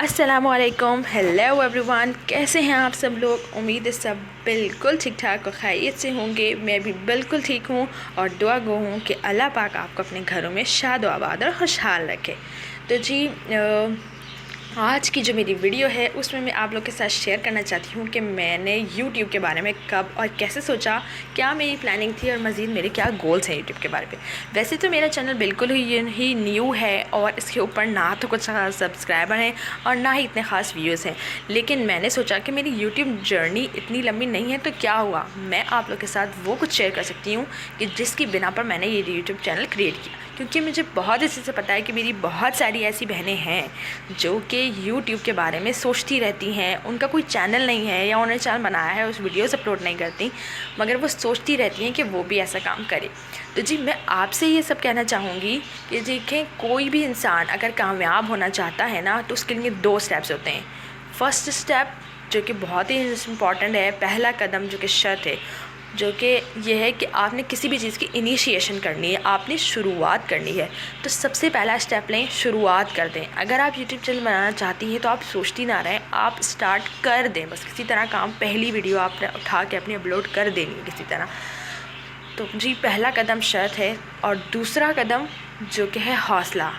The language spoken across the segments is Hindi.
अस्सलामुअलैकुम, हेलो एवरीवन। कैसे हैं आप सब लोग? उम्मीद है सब बिल्कुल ठीक ठाक और खैरियत से होंगे। मैं भी बिल्कुल ठीक हूँ और दुआ गो हूँ कि अल्लाह पाक आपको अपने घरों में शाद आबाद और खुशहाल रखे। तो जी आज की जो मेरी वीडियो है उसमें मैं आप लोग के साथ शेयर करना चाहती हूँ कि मैंने YouTube के बारे में कब और कैसे सोचा, क्या मेरी प्लानिंग थी और मज़ीद मेरे क्या गोल्स हैं YouTube के बारे में। वैसे तो मेरा चैनल बिल्कुल ही न्यू है और इसके ऊपर ना तो कुछ सब्सक्राइबर हैं और ना ही इतने ख़ास व्यूज़ हैं, लेकिन मैंने सोचा कि मेरी YouTube जर्नी इतनी लंबी नहीं है तो क्या हुआ, मैं आप लोग के साथ वो कुछ शेयर कर सकती हूँ कि जिसकी बिना पर मैंने ये YouTube चैनल क्रिएट किया। क्योंकि मुझे बहुत अच्छे से पता है कि मेरी बहुत सारी ऐसी बहनें हैं जो कि YouTube के बारे में सोचती रहती हैं, उनका कोई चैनल नहीं है या उन्होंने चैनल बनाया है, उस वीडियोस अपलोड नहीं करती, मगर वो सोचती रहती हैं कि वो भी ऐसा काम करे। तो जी मैं आपसे ये सब कहना चाहूँगी कि देखें, कोई भी इंसान अगर कामयाब होना चाहता है ना तो उसके लिए 2 स्टेप्स होते हैं। फर्स्ट स्टेप जो कि बहुत ही इम्पॉर्टेंट है, पहला कदम जो कि शर्त है, जो कि यह है कि आपने किसी भी चीज़ की इनिशिएशन करनी है, आपने शुरुआत करनी है। तो सबसे पहला स्टेप लें, शुरुआत कर दें। अगर आप यूट्यूब चैनल बनाना चाहती हैं तो आप सोचती ना रहें, आप स्टार्ट कर दें। बस किसी तरह काम, पहली वीडियो आपने उठा के अपनी अपलोड कर देनी है किसी तरह। तो जी पहला कदम शर्त है। और दूसरा कदम जो कि है हौसला।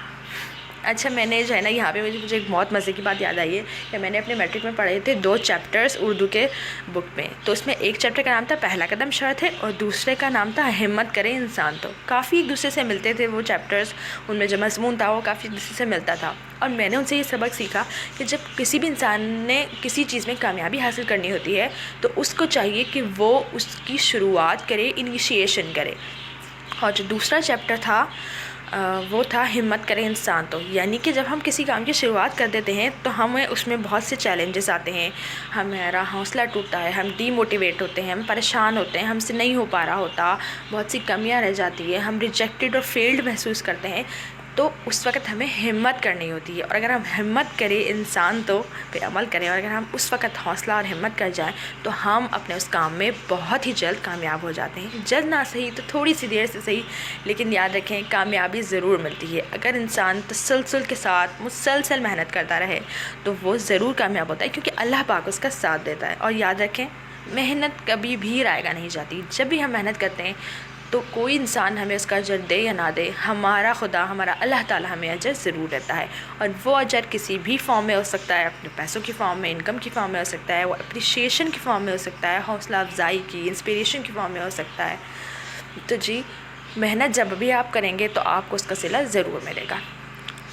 अच्छा, मैंने जो है ना, यहाँ पे मुझे एक बहुत मज़े की बात याद आई है कि मैंने अपने मैट्रिक में पढ़े थे 2 चैप्टर्स उर्दू के बुक में। तो उसमें एक चैप्टर का नाम था पहला कदम शर्त है और दूसरे का नाम था हिम्मत करे इंसान। तो काफ़ी एक दूसरे से मिलते थे वो चैप्टर्स, उनमें जो मज़मून था वो काफ़ी एक दूसरे से मिलता था। और मैंने उनसे ये सबक सीखा कि जब किसी भी इंसान ने किसी चीज़ में कामयाबी हासिल करनी होती है तो उसको चाहिए कि वो उसकी शुरुआत करे, इनिशिएशन करे। और जो दूसरा चैप्टर था वो था हिम्मत करे इंसान। तो यानी कि जब हम किसी काम की शुरुआत कर देते हैं तो हमें उसमें बहुत से चैलेंजेस आते हैं, हमारा हौसला टूटता है, हम डीमोटिवेट होते हैं, हम परेशान होते हैं, हमसे नहीं हो पा रहा होता, बहुत सी कमियां रह जाती है, हम रिजेक्टेड और फेल्ड महसूस करते हैं। तो उस वक़्त हमें हिम्मत करनी होती है। और अगर हम हिम्मत करें इंसान तो फिर अमल करें, और अगर हम उस वक़्त हौसला और हिम्मत कर जाएं तो हम अपने उस काम में बहुत ही जल्द कामयाब हो जाते हैं। जल्द ना सही तो थोड़ी सी देर से सही, लेकिन याद रखें कामयाबी ज़रूर मिलती है। अगर इंसान तसलसल के साथ मुसलसल मेहनत करता रहे तो वो ज़रूर कामयाब होता है, क्योंकि अल्लाह पाक उसका साथ देता है। और याद रखें, मेहनत कभी भी रायगा नहीं जाती। जब भी हम मेहनत करते हैं तो कोई इंसान हमें उसका अजर दे या ना दे, हमारा खुदा, हमारा अल्लाह ताला हमें अजर ज़रूर देता है। और वो अजर किसी भी फॉर्म में हो सकता है, अपने पैसों की फॉर्म में, इनकम की फॉर्म में हो सकता है, वो अप्रिशिएशन की फॉर्म में हो सकता है, हौसला अफजाई की, इंस्पिरेशन की फॉर्म में हो सकता है। तो जी मेहनत जब भी आप करेंगे तो आपको उसका सिला ज़रूर मिलेगा।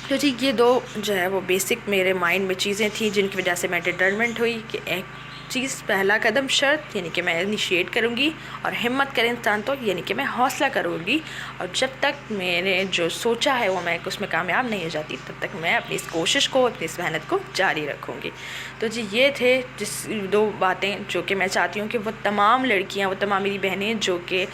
तो जी ये 2 जो है वो बेसिक मेरे माइंड में चीज़ें थी जिनकी वजह से मैं डिटरमेंट हुई कि एक चीज़ पहला कदम शर्त यानी कि मैं इनिशिएट करूँगी, और हिम्मत करे इंसान तो यानी कि मैं हौसला करूँगी। और जब तक मैंने जो सोचा है वो मैं उसमें कामयाब नहीं हो जाती तब तक मैं अपनी इस कोशिश को, अपनी इस मेहनत को जारी रखूँगी। तो जी ये थे 2 बातें जो कि मैं चाहती हूँ कि वो तमाम लड़कियाँ, वो तमाम मेरी बहनें जो कि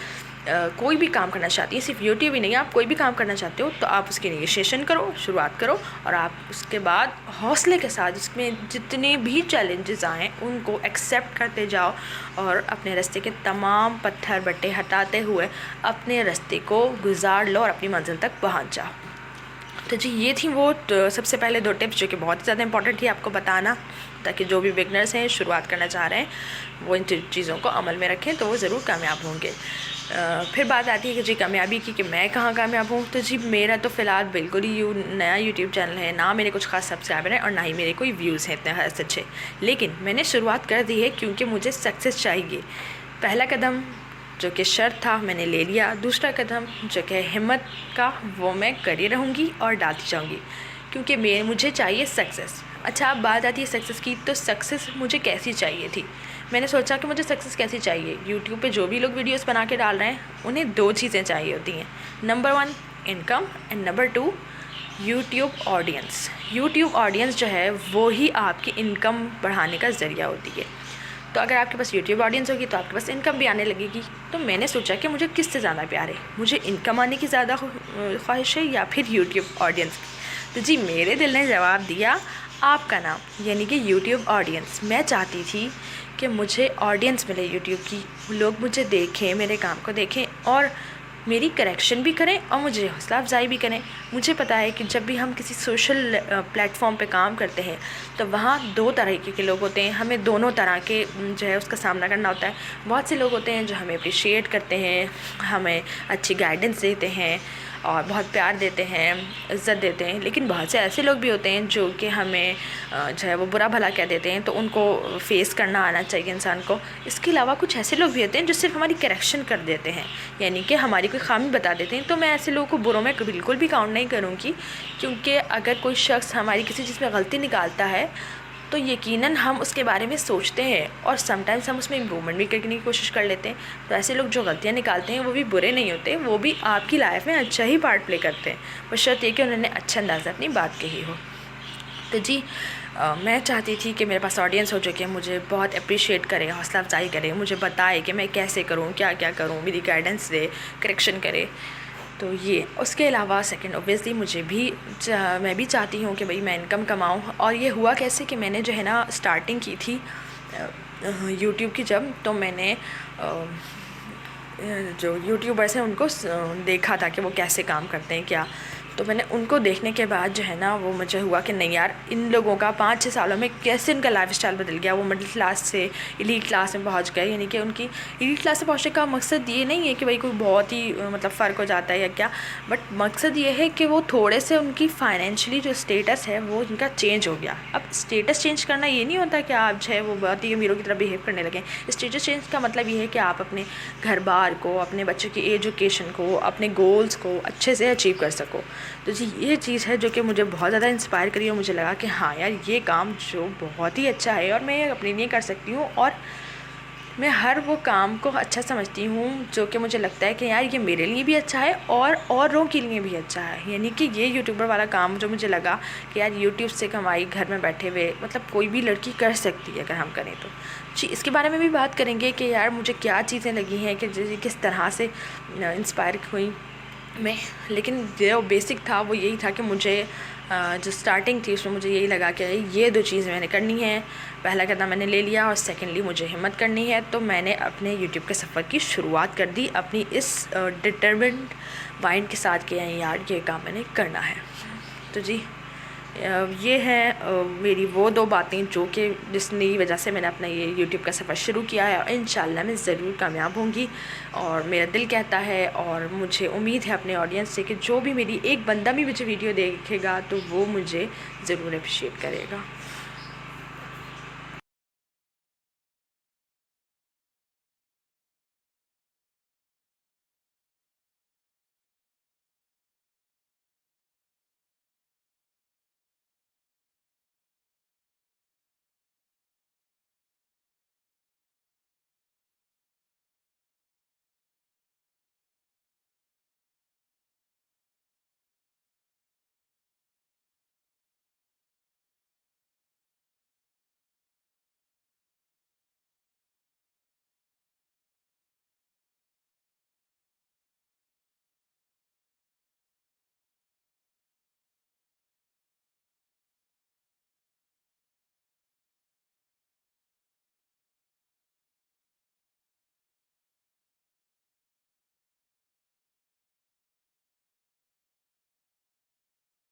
कोई भी काम करना चाहती है, सिर्फ यूट्यूब ही नहीं, आप कोई भी काम करना चाहते हो तो आप उसकी इनिशिएशन करो, शुरुआत करो, और आप उसके बाद हौसले के साथ उसमें जितने भी चैलेंजेस आएँ उनको एक्सेप्ट करते जाओ और अपने रास्ते के तमाम पत्थर बट्टे हटाते हुए अपने रास्ते को गुजार लो और अपनी मंजिल तक पहुंच जाओ। तो जी ये थी वो सबसे पहले 2 टिप्स जो कि बहुत ज़्यादा इंपॉर्टेंट थी आपको बताना, ताकि जो भी बिगनर्स हैं, शुरुआत करना चाह रहे हैं, वो इन चीज़ों को अमल में रखें तो वो ज़रूर कामयाब होंगे। फिर बात आती है कि जी कामयाबी की, कि मैं कहाँ कामयाब हूँ। तो जी मेरा तो फ़िलहाल बिल्कुल ही नया यूट्यूब चैनल है, ना मेरे कुछ ख़ास सब्सक्राइबर हैं और ना ही मेरे कोई व्यूज़ हैं इतने खास अच्छे, लेकिन मैंने शुरुआत कर दी है क्योंकि मुझे सक्सेस चाहिए। पहला कदम जो कि शर्त था मैंने ले लिया, दूसरा कदम जो कि हिम्मत का वो मैं कर ही रहूँगी और डालती जाऊँगी, क्योंकि मुझे चाहिए सक्सेस। अच्छा, अब बात आती है सक्सेस की, तो सक्सेस मुझे कैसी चाहिए थी। मैंने सोचा कि मुझे सक्सेस कैसी चाहिए। यूट्यूब पे जो भी लोग वीडियोस बना के डाल रहे हैं उन्हें 2 चीज़ें चाहिए होती हैं, number 1 income and number 2 YouTube audience. YouTube audience जो है वो ही आपकी इनकम बढ़ाने का ज़रिया होती है। तो अगर आपके पास यूट्यूब ऑडियंस होगी तो आपके पास इनकम भी आने लगेगी। तो मैंने सोचा कि मुझे किससे ज़्यादा प्यार है, मुझे इनकम आने की ज़्यादा ख्वाहिश है या फिर यूट्यूब ऑडियंस की। तो जी मेरे दिल ने जवाब दिया, आपका नाम, यानी कि यूट्यूब ऑडियंस। मैं चाहती थी कि मुझे ऑडियंस मिले यूट्यूब की, लोग मुझे देखें, मेरे काम को देखें और मेरी करेक्शन भी करें और मुझे हौसला अफजाई भी करें। मुझे पता है कि जब भी हम किसी सोशल प्लेटफॉर्म पे काम करते हैं तो वहाँ दो तरीके के लोग होते हैं, हमें दोनों तरह के जो है उसका सामना करना होता है। बहुत से लोग होते हैं जो हमें अप्रिशिएट करते हैं, हमें अच्छी गाइडेंस देते हैं और बहुत प्यार देते हैं, इज़्ज़त देते हैं, लेकिन बहुत से ऐसे लोग भी होते हैं जो कि हमें जो है वो बुरा भला कह देते हैं, तो उनको फेस करना आना चाहिए इंसान को। इसके अलावा कुछ ऐसे लोग भी होते हैं जो सिर्फ हमारी करेक्शन कर देते हैं, यानी कि हमारी कोई खामी बता देते हैं। तो मैं ऐसे लोगों को बुरों में बिल्कुल भी काउंट नहीं करूँगी, क्योंकि अगर कोई शख्स हमारी किसी चीज़ में गलती निकालता है तो यकीनन हम उसके बारे में सोचते हैं और समटाइम्स हम उसमें इम्प्रूवमेंट भी करने की कोशिश कर लेते हैं। तो ऐसे लोग जो गलतियाँ निकालते हैं वो भी बुरे नहीं होते, वो भी आपकी लाइफ में अच्छा ही पार्ट प्ले करते हैं, बशर्ते कि उन्होंने अच्छा अंदाज़ा अपनी बात कही हो। तो जी मैं चाहती थी कि मेरे पास ऑडियंस हो जो कि मुझे बहुत अप्रिशिएट करे, हौसला अफजाई करे, मुझे बताए कि मैं कैसे करूँ, क्या क्या करूँ, मेरी गाइडेंस दे, करेक्शन करे। तो ये उसके अलावा सेकंड ऑब्वियसली मैं भी चाहती हूँ कि भाई मैं इनकम कमाऊँ। और ये हुआ कैसे कि मैंने जो है ना स्टार्टिंग की थी यूट्यूब की जब, तो मैंने जो यूट्यूबर्स हैं उनको देखा था कि वो कैसे काम करते हैं क्या। तो मैंने उनको देखने के बाद जो है ना वो मुझे हुआ कि नहीं यार, इन लोगों का 5-6 सालों में कैसे उनका लाइफस्टाइल बदल गया। वो मिडिल क्लास से एलीट क्लास में पहुंच गए, यानी कि उनकी एलीट क्लास से पहुंचने का मकसद ये नहीं है कि भाई कोई बहुत ही मतलब फ़र्क हो जाता है या क्या, बट मकसद ये है कि वो थोड़े से उनकी फाइनेंशियली जो स्टेटस है वो उनका चेंज हो गया। अब स्टेटस चेंज करना ये नहीं होता कि आप जो है वो बहुत ही अमीरों की तरह बिहेव करने लगें। स्टेटस चेंज का मतलब ये है कि आप अपने घर बार को, अपने बच्चों की एजुकेशन को, अपने गोल्स को अच्छे से अचीव कर सको। तो जी ये चीज़ है जो कि मुझे बहुत ज़्यादा इंस्पायर करी और मुझे लगा कि हाँ यार ये काम जो बहुत ही अच्छा है और मैं ये अपने लिए कर सकती हूँ। और मैं हर वो काम को अच्छा समझती हूँ जो कि मुझे लगता है कि यार ये मेरे लिए भी अच्छा है और औरों के लिए भी अच्छा है। यानी कि ये यूट्यूबर वाला काम जो मुझे लगा कि यार यूट्यूब से कमाई घर में बैठे हुए मतलब कोई भी लड़की कर सकती है अगर हम करें तो। जी इसके बारे में भी बात करेंगे कि यार मुझे क्या चीज़ें लगी हैं कि किस तरह से इंस्पायर हुई मैं। लेकिन जो बेसिक था वो यही था कि मुझे जो स्टार्टिंग थी उसमें मुझे यही लगा कि ये 2 चीज़ मैंने करनी है। पहला कदम मैंने ले लिया और सेकेंडली मुझे हिम्मत करनी है। तो मैंने अपने यूट्यूब के सफ़र की शुरुआत कर दी अपनी इस डिटरमिन्ड माइंड के साथ कि यार ये काम मैंने करना है। तो जी ये है मेरी वो 2 बातें जो कि जिसकी वजह से मैंने अपना ये यूट्यूब का सफ़र शुरू किया है और इंशाल्लाह मैं ज़रूर कामयाब होंगी। और मेरा दिल कहता है और मुझे उम्मीद है अपने ऑडियंस से कि जो भी मेरी एक बंदा भी मुझे वीडियो देखेगा तो वो मुझे ज़रूर अप्रिशिएट करेगा।